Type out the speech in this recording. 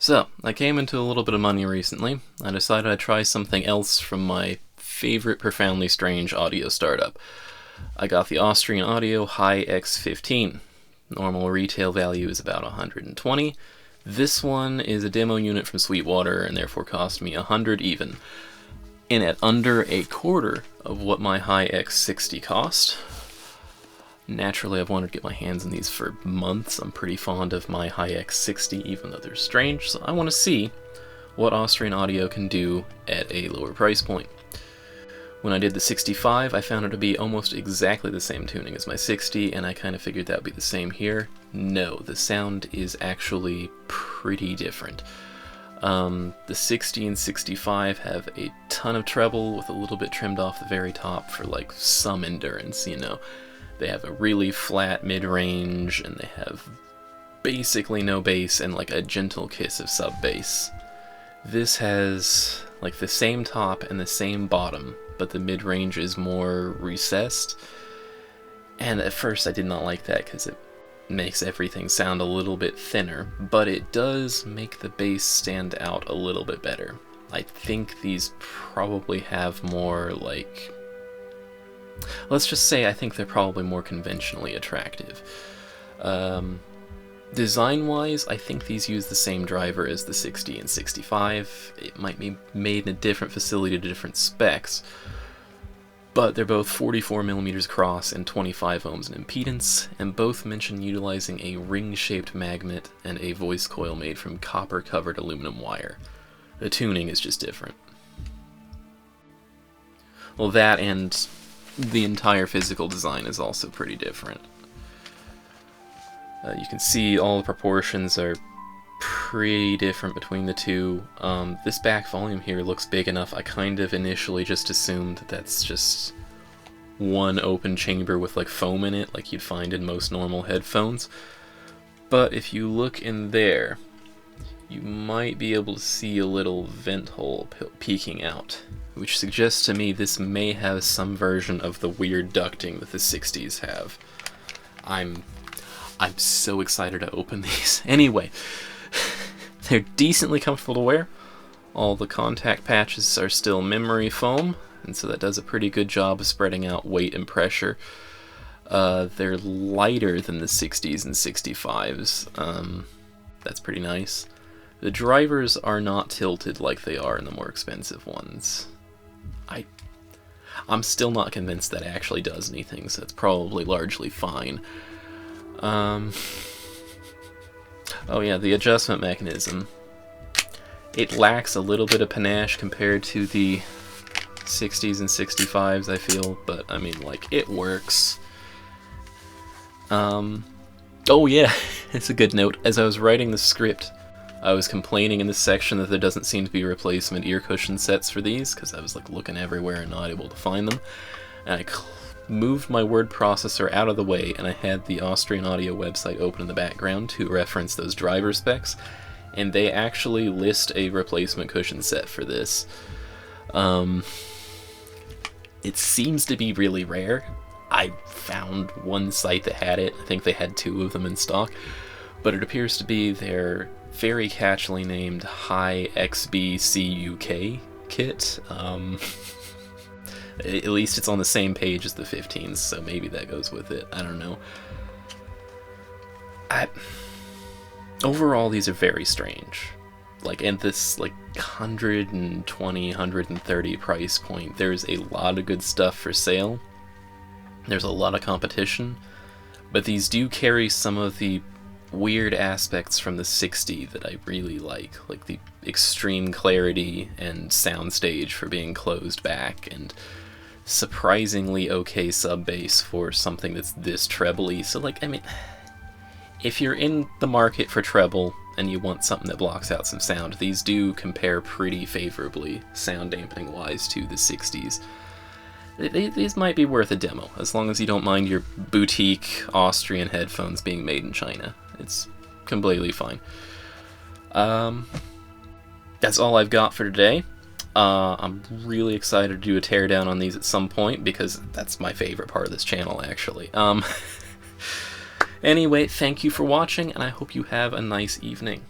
So, I came into a little bit of money recently. I decided I'd try something else from my favorite profoundly strange audio startup. I got the Austrian Audio HI-X15. Normal retail value is about $120. This one is a demo unit from Sweetwater and therefore cost me $100 even. And at under a quarter of what my HI-X60 cost. Naturally, I've wanted to get my hands on these for months. I'm pretty fond of my HI-X60, even though they're strange, so I want to see what Austrian Audio can do at a lower price point. When I did the 65, I found it to be almost exactly the same tuning as my 60, and I kind of figured that would be the same here. No, the sound is actually pretty different. The 60 and 65 have a ton of treble with a little bit trimmed off the very top for like some endurance, you know. They have a really flat mid-range, and they have basically no bass and like a gentle kiss of sub-bass. This has like the same top and the same bottom, but the mid-range is more recessed. And at first I did not like that because it makes everything sound a little bit thinner, but it does make the bass stand out a little bit better. I think these probably have more like... let's just say I think they're probably more conventionally attractive. Design-wise, I think these use the same driver as the 60 and 65. It might be made in a different facility to different specs, but they're both 44mm across and 25 ohms in impedance, and both mention utilizing a ring-shaped magnet and a voice coil made from copper-covered aluminum wire. The tuning is just different. Well, that and the entire physical design is also pretty different. You can see all the proportions are pretty different between the two. This back volume here looks big enough. I kind of initially just assumed that that's just one open chamber with like foam in it, like you'd find in most normal headphones. But if you look in there, you might be able to see a little vent hole peeking out, which suggests to me this may have some version of the weird ducting that the 60s have. I'm so excited to open these. Anyway, they're decently comfortable to wear. All the contact patches are still memory foam, and so that does a pretty good job of spreading out weight and pressure. They're lighter than the 60s and 65s. That's pretty nice. The drivers are not tilted like they are in the more expensive ones. I'm still not convinced that actually does anything, so it's probably largely fine. Oh yeah, the adjustment mechanism. It lacks a little bit of panache compared to the 60s and 65s, I feel, but I mean, like, it works. Oh yeah, it's a good note. As I was writing the script, I was complaining in this section that there doesn't seem to be replacement ear cushion sets for these, because I was like looking everywhere and not able to find them. And I moved my word processor out of the way, and I had the Austrian Audio website open in the background to reference those driver specs, and they actually list a replacement cushion set for this. It seems to be really rare. I found one site that had it. I think they had 2 of them in stock, but it appears to be their very catchily named HI-XB-CUK kit. At least it's on the same page as the 15s, so maybe that goes with it. I don't know. Overall, these are very strange. Like, at this like 120, 130 price point, there's a lot of good stuff for sale. There's a lot of competition, but these do carry some of the weird aspects from the 60 that I really like the extreme clarity and soundstage for being closed back, and surprisingly okay sub bass for something that's this trebly. So like, I mean, if you're in the market for treble and you want something that blocks out some sound, these do compare pretty favorably sound dampening wise to the 60s. These might be worth a demo, as long as you don't mind your boutique Austrian headphones being made in China. It's completely fine. That's all I've got for today. I'm really excited to do a teardown on these at some point, because that's my favorite part of this channel, actually. Anyway, thank you for watching, and I hope you have a nice evening.